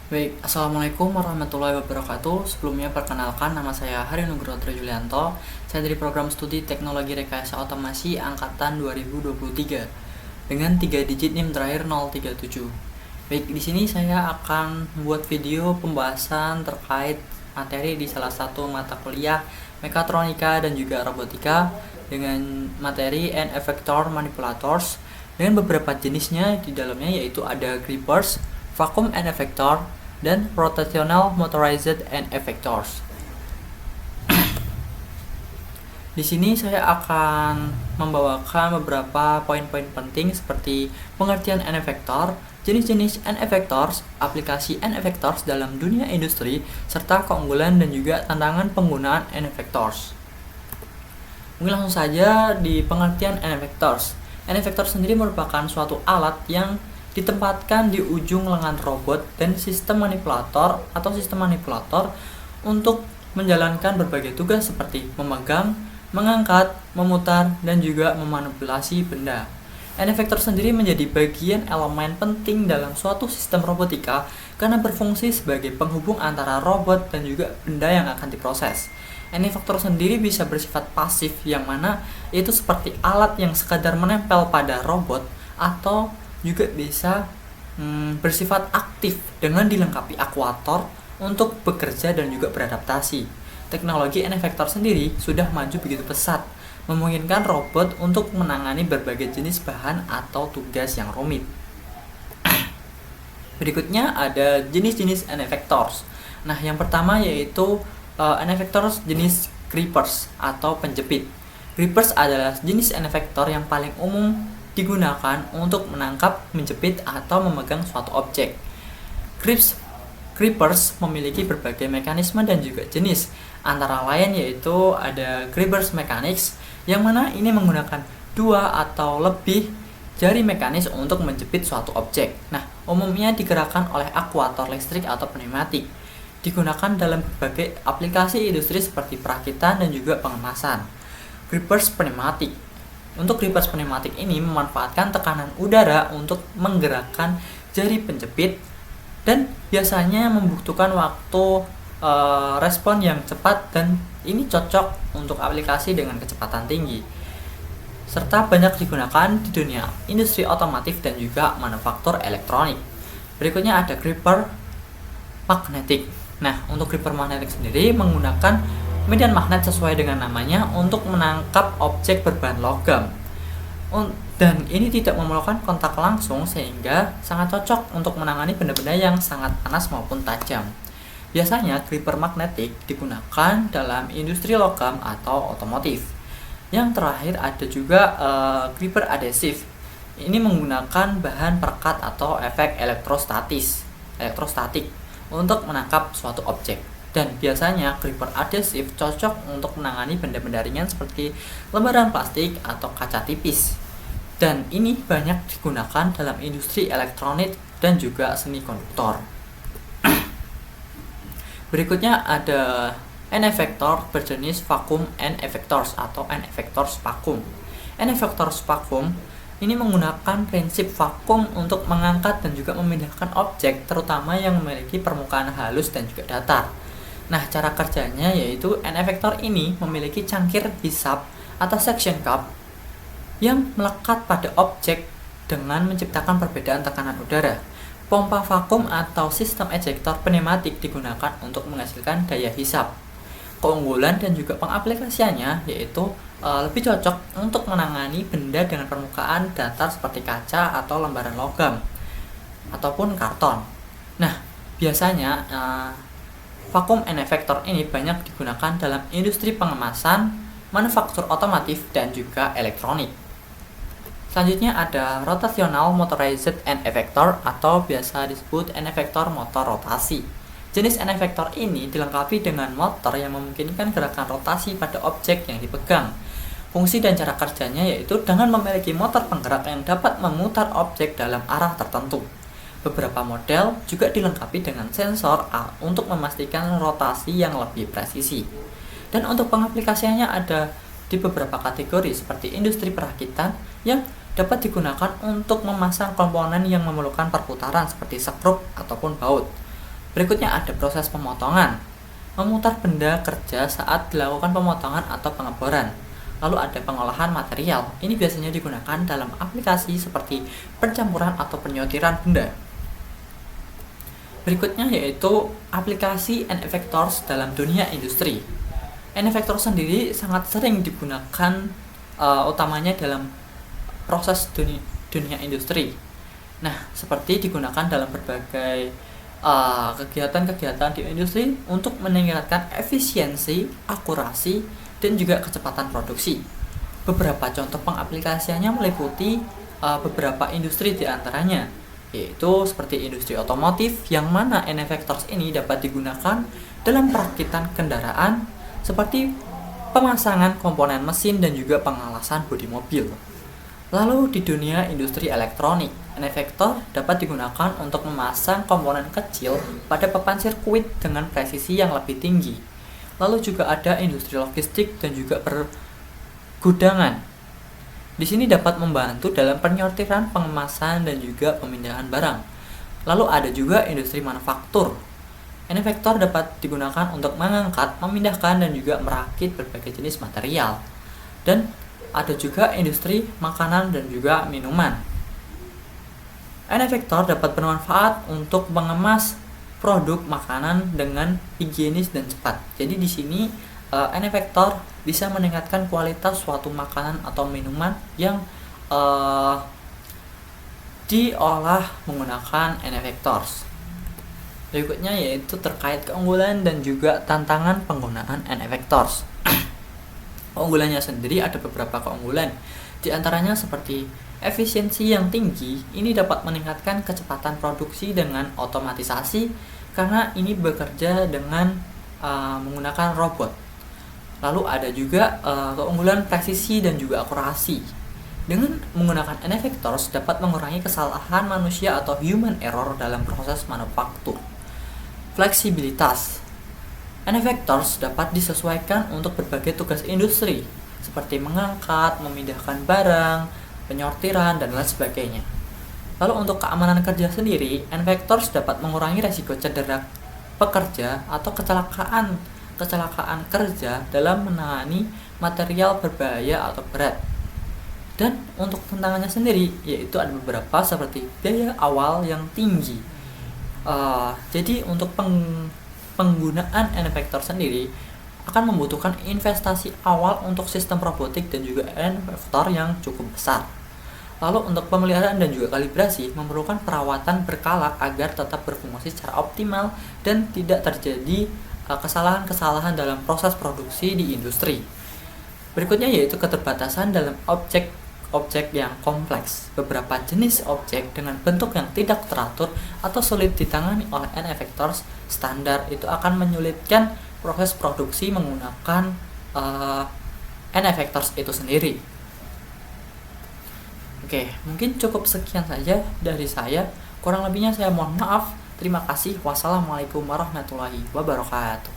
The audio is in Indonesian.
Baik, Assalamualaikum warahmatullahi wabarakatuh. Sebelumnya perkenalkan, nama saya Hari Nugroho Julianto. Saya dari program studi Teknologi Rekayasa Otomasi Angkatan 2023 dengan 3 digit NIM terakhir 037. Baik, di sini saya akan membuat video pembahasan terkait materi di salah satu mata kuliah Mekatronika dan juga Robotika dengan materi and effector manipulators dengan beberapa jenisnya di dalamnya, yaitu ada grippers, vacuum and effector, dan rotational motorized and effectors. Di sini saya akan membawakan beberapa poin-poin penting seperti pengertian end effector, jenis-jenis end effectors, aplikasi end effectors dalam dunia industri, serta keunggulan dan juga tantangan penggunaan end effectors. Mungkin langsung saja di pengertian end effectors. End effector sendiri merupakan suatu alat yang ditempatkan di ujung lengan robot dan sistem manipulator untuk menjalankan berbagai tugas seperti memegang, mengangkat, memutar, dan juga memanipulasi benda. End effector sendiri menjadi bagian elemen penting dalam suatu sistem robotika karena berfungsi sebagai penghubung antara robot dan juga benda yang akan diproses. End effector sendiri bisa bersifat pasif, yang mana itu seperti alat yang sekadar menempel pada robot, atau juga bisa bersifat aktif dengan dilengkapi aktuator untuk bekerja dan juga beradaptasi. Teknologi end effector sendiri sudah maju begitu pesat, memungkinkan robot untuk menangani berbagai jenis bahan atau tugas yang rumit. Berikutnya ada jenis-jenis end effectors. Nah, yang pertama yaitu end effectors jenis grippers atau penjepit. Grippers adalah jenis end effector yang paling umum digunakan untuk menangkap, menjepit, atau memegang suatu objek. Grippers memiliki berbagai mekanisme dan juga jenis, antara lain yaitu ada grippers mechanics, yang mana ini menggunakan 2 atau lebih jari mekanis untuk menjepit suatu objek. Nah, umumnya digerakkan oleh aktuator listrik atau pneumatik. Digunakan dalam berbagai aplikasi industri seperti perakitan dan juga pengemasan. Grippers pneumatik. Untuk grippers pneumatik ini memanfaatkan tekanan udara untuk menggerakkan jari penjepit dan biasanya membutuhkan waktu respon yang cepat, dan ini cocok untuk aplikasi dengan kecepatan tinggi, serta banyak digunakan di dunia industri otomotif dan juga manufaktur elektronik. Berikutnya ada gripper magnetik. Nah, untuk gripper magnetik sendiri menggunakan medan magnet sesuai dengan namanya untuk menangkap objek berbahan logam. Dan ini tidak memerlukan kontak langsung sehingga sangat cocok untuk menangani benda-benda yang sangat panas maupun tajam. Biasanya gripper magnetik digunakan dalam industri logam atau otomotif. Yang terakhir ada juga gripper adhesif. Ini menggunakan bahan perekat atau efek elektrostatik untuk menangkap suatu objek. Dan biasanya gripper adhesif cocok untuk menangani benda-benda ringan seperti lembaran plastik atau kaca tipis. Dan ini banyak digunakan dalam industri elektronik dan juga semikonduktor. Berikutnya ada end effector berjenis vacuum end effectors atau end effectors vacuum. End effectors vacuum ini menggunakan prinsip vakum untuk mengangkat dan juga memindahkan objek, terutama yang memiliki permukaan halus dan juga datar. Nah, cara kerjanya yaitu end effector ini memiliki cangkir hisap atau suction cup yang melekat pada objek dengan menciptakan perbedaan tekanan udara. Pompa vakum atau sistem ejector pneumatik digunakan untuk menghasilkan daya hisap. Keunggulan dan juga pengaplikasiannya yaitu lebih cocok untuk menangani benda dengan permukaan datar seperti kaca atau lembaran logam ataupun karton. Nah, biasanya vacuum end effector ini banyak digunakan dalam industri pengemasan, manufaktur otomotif, dan juga elektronik. Selanjutnya ada rotational motorized end effector atau biasa disebut end effector motor rotasi. Jenis end effector ini dilengkapi dengan motor yang memungkinkan gerakan rotasi pada objek yang dipegang. Fungsi dan cara kerjanya yaitu dengan memiliki motor penggerak yang dapat memutar objek dalam arah tertentu. Beberapa model juga dilengkapi dengan sensor untuk memastikan rotasi yang lebih presisi. Dan untuk pengaplikasiannya ada di beberapa kategori seperti industri perakitan yang dapat digunakan untuk memasang komponen yang memerlukan perputaran seperti skrup ataupun baut. Berikutnya ada proses pemotongan. Memutar benda kerja saat dilakukan pemotongan atau pengeboran. Lalu ada pengolahan material. Ini biasanya digunakan dalam aplikasi seperti pencampuran atau penyortiran benda. Berikutnya yaitu aplikasi end effectors dalam dunia industri. End effector sendiri sangat sering digunakan utamanya dalam proses dunia industri. Nah, seperti digunakan dalam berbagai kegiatan-kegiatan di industri untuk meningkatkan efisiensi, akurasi, dan juga kecepatan produksi. Beberapa contoh pengaplikasiannya meliputi beberapa industri diantaranya, yaitu seperti industri otomotif, yang mana end effectors ini dapat digunakan dalam perakitan kendaraan, seperti pemasangan komponen mesin dan juga pengalasan bodi mobil. Lalu di dunia industri elektronik, end effector dapat digunakan untuk memasang komponen kecil pada papan sirkuit dengan presisi yang lebih tinggi. Lalu juga ada industri logistik dan juga pergudangan. Di sini dapat membantu dalam penyortiran, pengemasan, dan juga pemindahan barang. Lalu ada juga industri manufaktur. End effector dapat digunakan untuk mengangkat, memindahkan, dan juga merakit berbagai jenis material. Dan ada juga industri makanan dan juga minuman. End effector dapat bermanfaat untuk mengemas produk makanan dengan higienis dan cepat. Jadi di sini end effector bisa meningkatkan kualitas suatu makanan atau minuman yang diolah menggunakan end effectors. Berikutnya yaitu terkait keunggulan dan juga tantangan penggunaan end effectors. Keunggulannya sendiri ada beberapa keunggulan. Di antaranya seperti efisiensi yang tinggi, ini dapat meningkatkan kecepatan produksi dengan otomatisasi karena ini bekerja dengan menggunakan robot. Lalu ada juga keunggulan presisi dan juga akurasi. Dengan menggunakan end effectors dapat mengurangi kesalahan manusia atau human error dalam proses manufaktur. Fleksibilitas. End effectors dapat disesuaikan untuk berbagai tugas industri, seperti mengangkat, memindahkan barang, penyortiran, dan lain sebagainya. Lalu untuk keamanan kerja sendiri, end effectors dapat mengurangi risiko cedera pekerja atau kecelakaan kerja dalam menangani material berbahaya atau berat. Dan untuk tantangannya sendiri, yaitu ada beberapa seperti biaya awal yang tinggi. Jadi untuk penggunaan end effector sendiri akan membutuhkan investasi awal untuk sistem robotik dan juga end effector yang cukup besar. Lalu untuk pemeliharaan dan juga kalibrasi memerlukan perawatan berkala agar tetap berfungsi secara optimal dan tidak terjadi kesalahan-kesalahan dalam proses produksi di industri. Berikutnya yaitu keterbatasan dalam objek yang kompleks. Beberapa jenis objek dengan bentuk yang tidak teratur atau sulit ditangani oleh end effectors standar itu akan menyulitkan proses produksi menggunakan end effectors itu sendiri. Oke, mungkin cukup sekian saja dari saya. Kurang lebihnya saya mohon maaf. Terima kasih. Wassalamualaikum warahmatullahi wabarakatuh.